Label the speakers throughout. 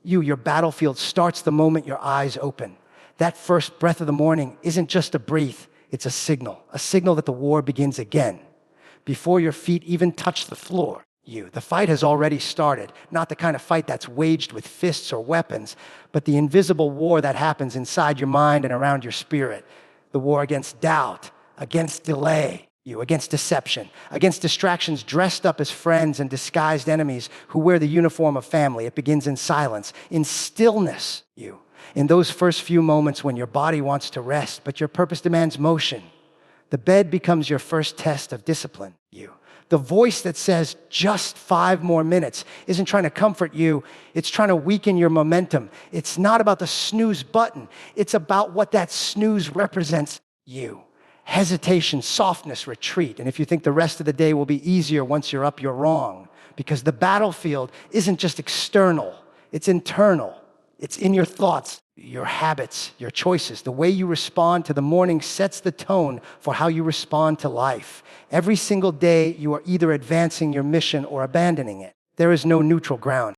Speaker 1: Your battlefield starts the moment your eyes open. That first breath of the morning isn't just a breath, it's a signal that the war begins again. Before your feet even touch the floor, the fight has already started. Not the kind of fight that's waged with fists or weapons, but the invisible war that happens inside your mind and around your spirit. The war against doubt, against delay, against deception, against distractions dressed up as friends and disguised enemies who wear the uniform of family. It begins in silence, in stillness, in those first few moments when your body wants to rest, but your purpose demands motion. The bed becomes your first test of discipline, The voice that says just 5 more minutes isn't trying to comfort you, it's trying to weaken your momentum. It's not about the snooze button, it's about what that snooze represents, Hesitation, softness, retreat. And if you think the rest of the day will be easier once you're up, you're wrong. Because the battlefield isn't just external, it's internal. It's in your thoughts, your habits, your choices. The way you respond to the morning sets the tone for how you respond to life. Every single day, you are either advancing your mission or abandoning it. There is no neutral ground.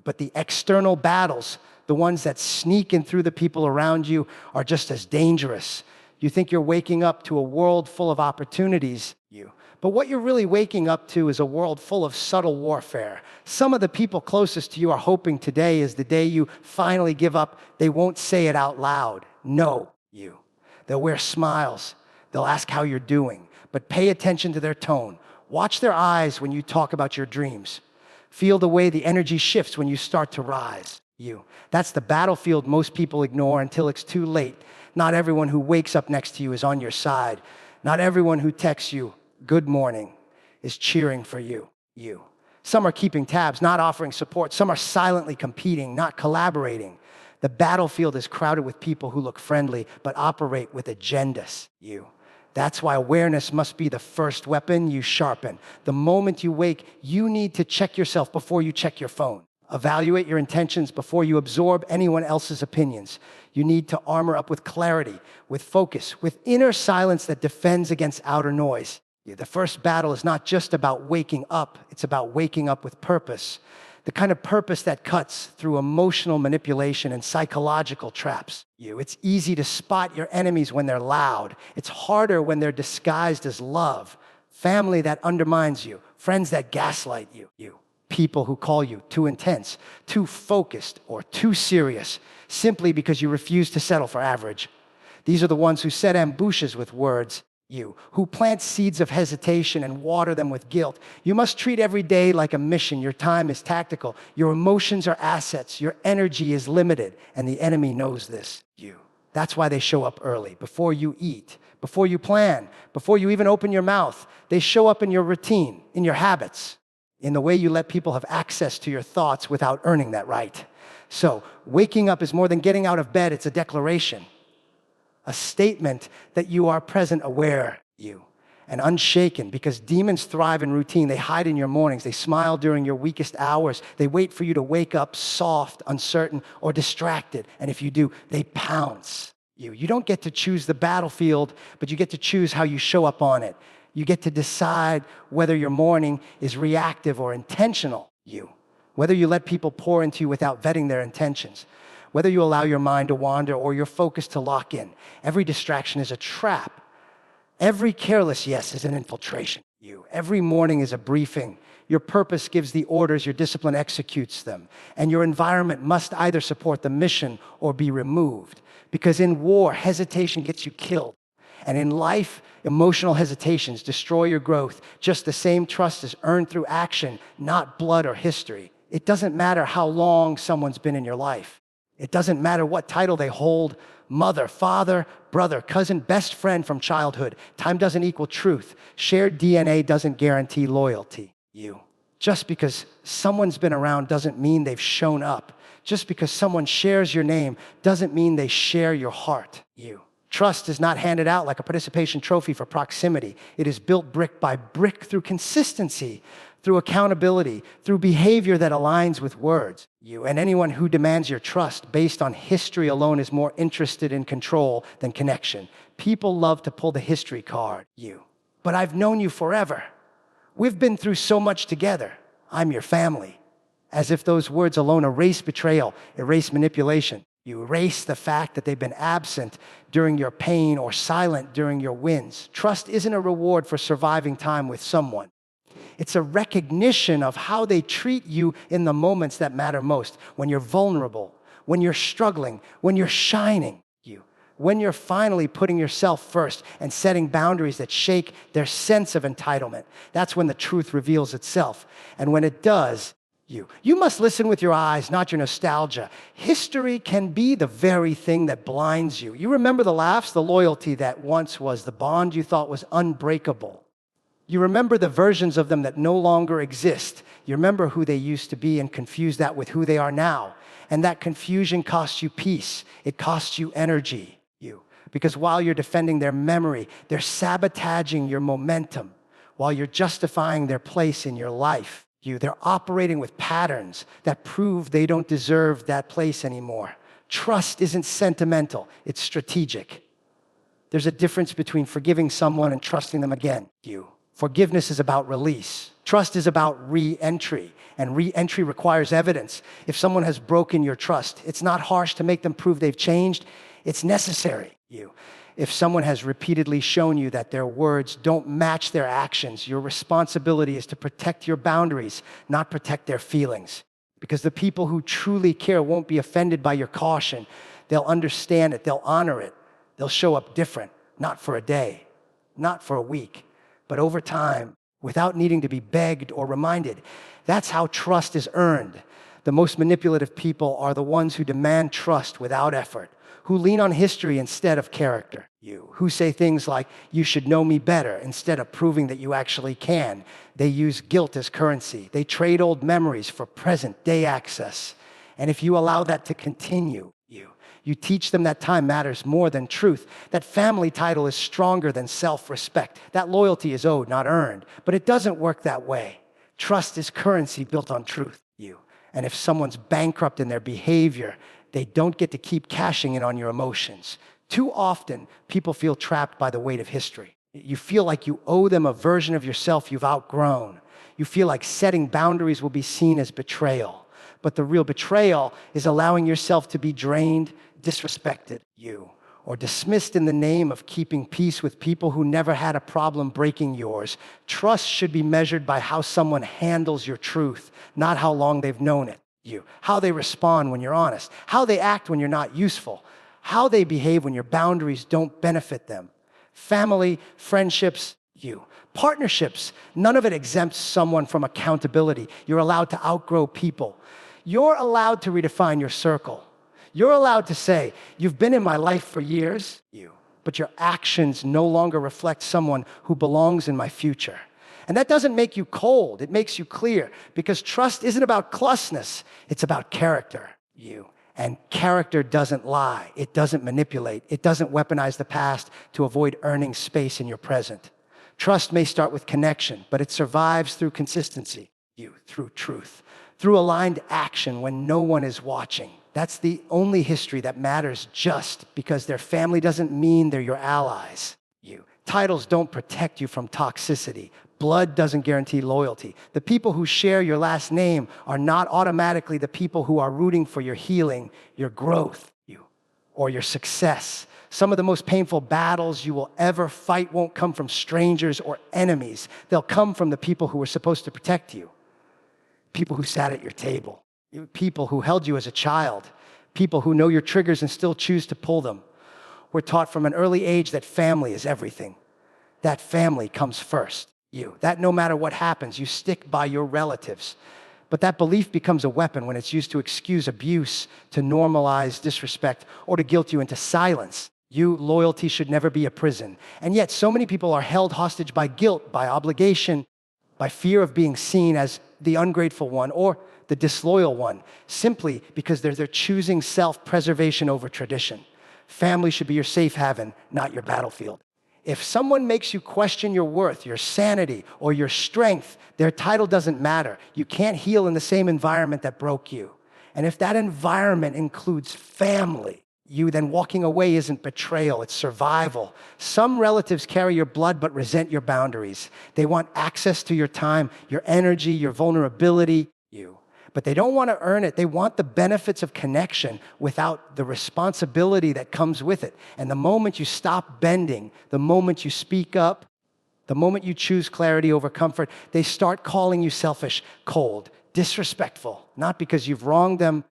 Speaker 1: But the external battles, the ones that sneak in through the people around you, are just as dangerous. You think you're waking up to a world full of opportunities, But what you're really waking up to is a world full of subtle warfare. Some of the people closest to you are hoping today is the day you finally give up. They won't say it out loud. No, They'll wear smiles. They'll ask how you're doing. But pay attention to their tone. Watch their eyes when you talk about your dreams. Feel the way the energy shifts when you start to rise. That's the battlefield most people ignore until it's too late. Not everyone who wakes up next to you is on your side. Not everyone who texts you, "Good morning," is cheering for you. Some are keeping tabs, not offering support. Some are silently competing, not collaborating. The battlefield is crowded with people who look friendly, but operate with agendas. That's why awareness must be the first weapon you sharpen. The moment you wake, you need to check yourself before you check your phone. Evaluate your intentions before you absorb anyone else's opinions. You need to armor up with clarity, with focus, with inner silence that defends against outer noise. The first battle is not just about waking up, it's about waking up with purpose. The kind of purpose that cuts through emotional manipulation and psychological traps. It's easy to spot your enemies when they're loud. It's harder when they're disguised as love. Family that undermines you, friends that gaslight you. People who call you too intense, too focused, or too serious, simply because you refuse to settle for average. These are the ones who set ambushes with words, who plant seeds of hesitation and water them with guilt. You must treat every day like a mission. Your time is tactical. Your emotions are assets. Your energy is limited, and the enemy knows this. That's why they show up early, before you eat, before you plan, before you even open your mouth. They show up in your routine, in your habits, in the way you let people have access to your thoughts without earning that right. So, waking up is more than getting out of bed. It's a declaration, a statement that you are present, aware, and unshaken, because demons thrive in routine. They hide in your mornings. They smile during your weakest hours. They wait for you to wake up soft, uncertain, or distracted. And if you do, they pounce. You don't get to choose the battlefield, but you get to choose how you show up on it. You get to decide whether your morning is reactive or intentional. Whether you let people pour into you without vetting their intentions. Whether you allow your mind to wander or your focus to lock in. Every distraction is a trap. Every careless yes is an infiltration. Every morning is a briefing. Your purpose gives the orders, your discipline executes them. And your environment must either support the mission or be removed. Because in war, hesitation gets you killed. And in life, emotional hesitations destroy your growth. Just the same trust is earned through action, not blood or history. It doesn't matter how long someone's been in your life. It doesn't matter what title they hold, mother, father, brother, cousin, best friend from childhood. Time doesn't equal truth. Shared DNA doesn't guarantee loyalty. Just because someone's been around doesn't mean they've shown up. Just because someone shares your name doesn't mean they share your heart. Trust is not handed out like a participation trophy for proximity. It is built brick by brick through consistency, through accountability, through behavior that aligns with words. And anyone who demands your trust based on history alone is more interested in control than connection. People love to pull the history card. But I've known you forever. We've been through so much together. I'm your family. As if those words alone erase betrayal, erase manipulation. You erase the fact that they've been absent during your pain or silent during your wins. Trust isn't a reward for surviving time with someone. It's a recognition of how they treat you in the moments that matter most, when you're vulnerable, when you're struggling, when you're shining, when you're finally putting yourself first and setting boundaries that shake their sense of entitlement. That's when the truth reveals itself. And when it does, you must listen with your eyes, not your nostalgia. History can be the very thing that blinds you. You remember the laughs, the loyalty that once was, the bond you thought was unbreakable. You remember the versions of them that no longer exist. You remember who they used to be and confuse that with who they are now. And that confusion costs you peace. It costs you energy. Because while you're defending their memory, they're sabotaging your momentum. While you're justifying their place in your life, they're operating with patterns that prove they don't deserve that place anymore. Trust isn't sentimental, it's strategic. There's a difference between forgiving someone and trusting them again. Forgiveness is about release. Trust is about re-entry, and re-entry requires evidence. If someone has broken your trust, it's not harsh to make them prove they've changed. It's necessary. If someone has repeatedly shown you that their words don't match their actions, your responsibility is to protect your boundaries, not protect their feelings. Because the people who truly care won't be offended by your caution. They'll understand it. They'll honor it. They'll show up different, not for a day, not for a week, but over time, without needing to be begged or reminded. That's how trust is earned. The most manipulative people are the ones who demand trust without effort, who lean on history instead of character, who say things like, you should know me better, instead of proving that you actually can. They use guilt as currency. They trade old memories for present-day access. And if you allow that to continue, you teach them that time matters more than truth, that family title is stronger than self-respect, that loyalty is owed, not earned. But it doesn't work that way. Trust is currency built on truth, And if someone's bankrupt in their behavior, they don't get to keep cashing in on your emotions. Too often, people feel trapped by the weight of history. You feel like you owe them a version of yourself you've outgrown. You feel like setting boundaries will be seen as betrayal. But the real betrayal is allowing yourself to be drained, disrespected, or dismissed in the name of keeping peace with people who never had a problem breaking yours. Trust should be measured by how someone handles your truth, not how long they've known it. How they respond when you're honest, how they act when you're not useful, how they behave when your boundaries don't benefit them. Family, friendships, partnerships, none of it exempts someone from accountability. You're allowed to outgrow people. You're allowed to redefine your circle. You're allowed to say, you've been in my life for years, but your actions no longer reflect someone who belongs in my future. And that doesn't make you cold. It makes you clear, because trust isn't about closeness. It's about character, And character doesn't lie. It doesn't manipulate. It doesn't weaponize the past to avoid earning space in your present. Trust may start with connection, but it survives through consistency, through truth, through aligned action when no one is watching. That's the only history that matters, just because their family doesn't mean they're your allies. Titles don't protect you from toxicity. Blood doesn't guarantee loyalty. The people who share your last name are not automatically the people who are rooting for your healing, your growth, or your success. Some of the most painful battles you will ever fight won't come from strangers or enemies. They'll come from the people who were supposed to protect you. People who sat at your table. People who held you as a child. People who know your triggers and still choose to pull them. We're taught from an early age that family is everything. That family comes first. That no matter what happens, you stick by your relatives. But that belief becomes a weapon when it's used to excuse abuse, to normalize disrespect, or to guilt you into silence. Loyalty should never be a prison. And yet so many people are held hostage by guilt, by obligation, by fear of being seen as the ungrateful one or the disloyal one, simply because they're choosing self-preservation over tradition. Family should be your safe haven, not your battlefield. If someone makes you question your worth, your sanity, or your strength, their title doesn't matter. You can't heal in the same environment that broke you. And if that environment includes family, then walking away isn't betrayal, it's survival. Some relatives carry your blood but resent your boundaries. They want access to your time, your energy, your vulnerability, But they don't want to earn it. They want the benefits of connection without the responsibility that comes with it. And the moment you stop bending, the moment you speak up, the moment you choose clarity over comfort, they start calling you selfish, cold, disrespectful, not because you've wronged them,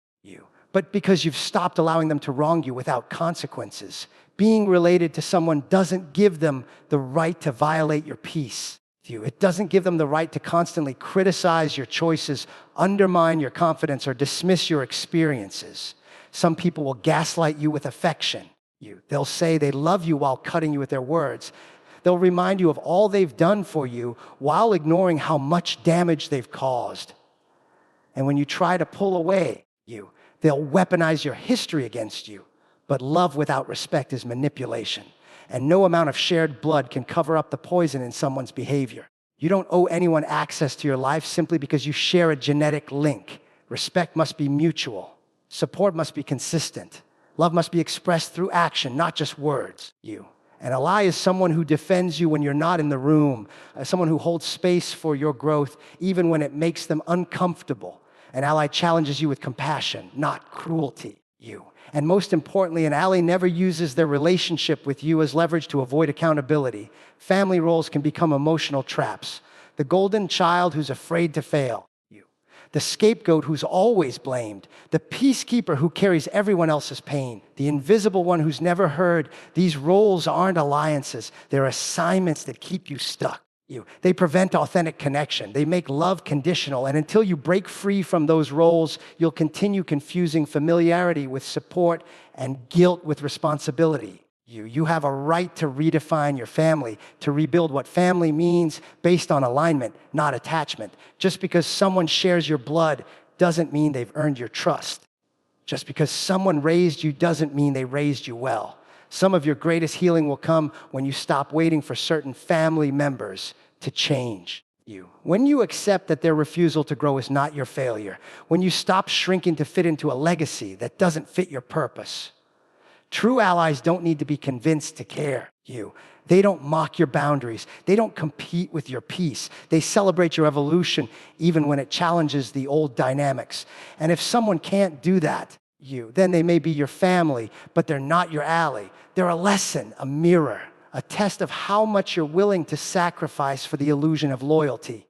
Speaker 1: but because you've stopped allowing them to wrong you without consequences. Being related to someone doesn't give them the right to violate your peace. It doesn't give them the right to constantly criticize your choices, undermine your confidence, or dismiss your experiences. Some people will gaslight you with affection. They'll say they love you while cutting you with their words. They'll remind you of all they've done for you while ignoring how much damage they've caused. And when you try to pull away, they'll weaponize your history against you. But love without respect is manipulation. And no amount of shared blood can cover up the poison in someone's behavior. You don't owe anyone access to your life simply because you share a genetic link. Respect must be mutual. Support must be consistent. Love must be expressed through action, not just words. An ally is someone who defends you when you're not in the room, someone who holds space for your growth even when it makes them uncomfortable. An ally challenges you with compassion, not cruelty. And most importantly, an ally never uses their relationship with you as leverage to avoid accountability. Family roles can become emotional traps. The golden child who's afraid to fail. The scapegoat who's always blamed. The peacekeeper who carries everyone else's pain. The invisible one who's never heard. These roles aren't alliances. They're assignments that keep you stuck. They prevent authentic connection. They make love conditional. And until you break free from those roles, you'll continue confusing familiarity with support and guilt with responsibility. You have a right to redefine your family, to rebuild what family means based on alignment, not attachment. Just because someone shares your blood doesn't mean they've earned your trust. Just because someone raised you doesn't mean they raised you well. Some of your greatest healing will come when you stop waiting for certain family members to change you. When you accept that their refusal to grow is not your failure. When you stop shrinking to fit into a legacy that doesn't fit your purpose. True allies don't need to be convinced to care you. They don't mock your boundaries. They don't compete with your peace. They celebrate your evolution even when it challenges the old dynamics. And if someone can't do that, then they may be your family, but they're not your ally. They're a lesson, a mirror, a test of how much you're willing to sacrifice for the illusion of loyalty.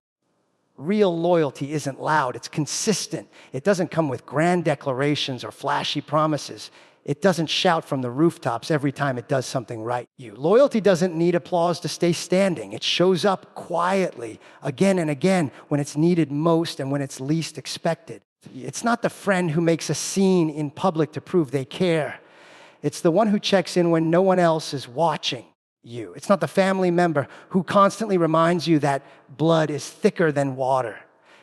Speaker 1: Real loyalty isn't loud, it's consistent. It doesn't come with grand declarations or flashy promises. It doesn't shout from the rooftops every time it does something right. Loyalty doesn't need applause to stay standing. It shows up quietly, again and again, when it's needed most and when it's least expected. It's not the friend who makes a scene in public to prove they care. It's the one who checks in when no one else is watching you. It's not the family member who constantly reminds you that blood is thicker than water.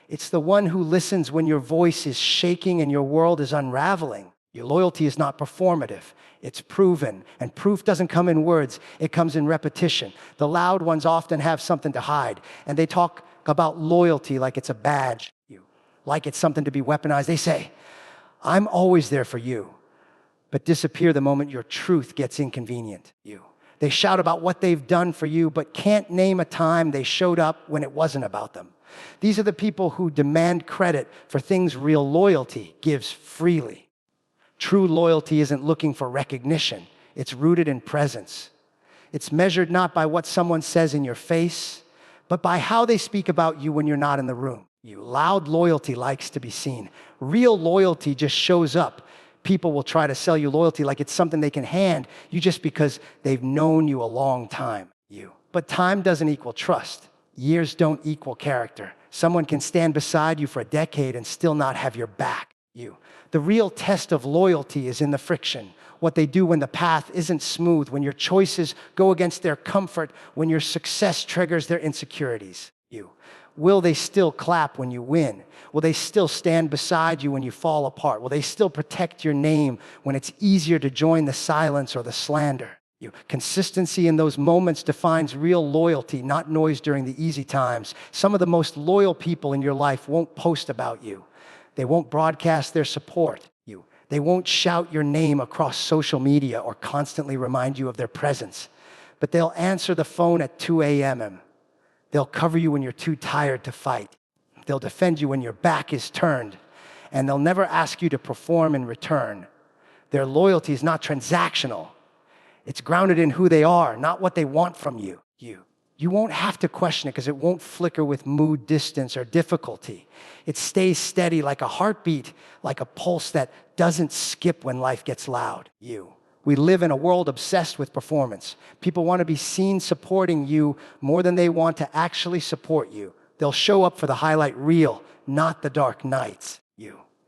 Speaker 1: It's the one who listens when your voice is shaking and your world is unraveling. Your loyalty is not performative. It's proven. And proof doesn't come in words. It comes in repetition. The loud ones often have something to hide. And they talk about loyalty like it's a badge. Like it's something to be weaponized. They say, I'm always there for you, but disappear the moment your truth gets inconvenient. They shout about what they've done for you, but can't name a time they showed up when it wasn't about them. These are the people who demand credit for things real loyalty gives freely. True loyalty isn't looking for recognition. It's rooted in presence. It's measured not by what someone says in your face, but by how they speak about you when you're not in the room. Loud loyalty likes to be seen. Real loyalty just shows up. People will try to sell you loyalty like it's something they can hand you just because they've known you a long time. But time doesn't equal trust. Years don't equal character. Someone can stand beside you for a decade and still not have your back. The real test of loyalty is in the friction. What they do when the path isn't smooth, when your choices go against their comfort, when your success triggers their insecurities. Will they still clap when you win? Will they still stand beside you when you fall apart? Will they still protect your name when it's easier to join the silence or the slander? Consistency in those moments defines real loyalty, not noise during the easy times. Some of the most loyal people in your life won't post about you. They won't broadcast their support. They won't shout your name across social media or constantly remind you of their presence. But they'll answer the phone at 2 a.m. They'll cover you when you're too tired to fight. They'll defend you when your back is turned. and they'll never ask you to perform in return. Their loyalty is not transactional. It's grounded in who they are, not what they want from you. You won't have to question it because it won't flicker with mood, distance, or difficulty. It stays steady like a heartbeat, like a pulse that doesn't skip when life gets loud. We live in a world obsessed with performance. People want to be seen supporting you more than they want to actually support you. They'll show up for the highlight reel, not the dark nights.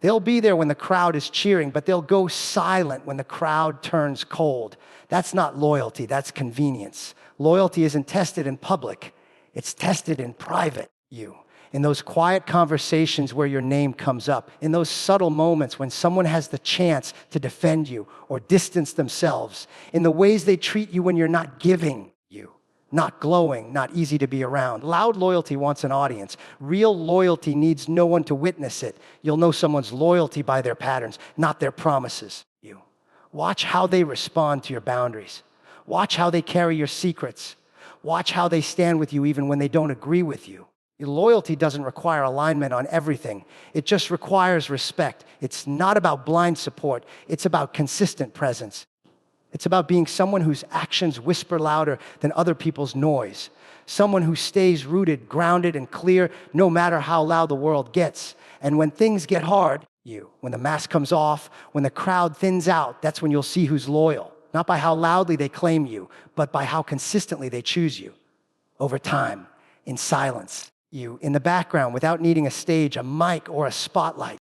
Speaker 1: They'll be there when the crowd is cheering, but they'll go silent when the crowd turns cold. That's not loyalty, that's convenience. Loyalty isn't tested in public, it's tested in private. In those quiet conversations where your name comes up, in those subtle moments when someone has the chance to defend you or distance themselves, in the ways they treat you when you're not giving, not glowing, not easy to be around. Loud loyalty wants an audience. Real loyalty needs no one to witness it. You'll know someone's loyalty by their patterns, not their promises. Watch how they respond to your boundaries. Watch how they carry your secrets. Watch how they stand with you even when they don't agree with you. Your loyalty doesn't require alignment on everything. It just requires respect. It's not about blind support. It's about consistent presence. It's about being someone whose actions whisper louder than other people's noise. Someone who stays rooted, grounded, and clear no matter how loud the world gets. And when things get hard, when the mask comes off, when the crowd thins out, that's when you'll see who's loyal. Not by how loudly they claim you, but by how consistently they choose you. Over time, in silence, in the background, without needing a stage, a mic, or a spotlight.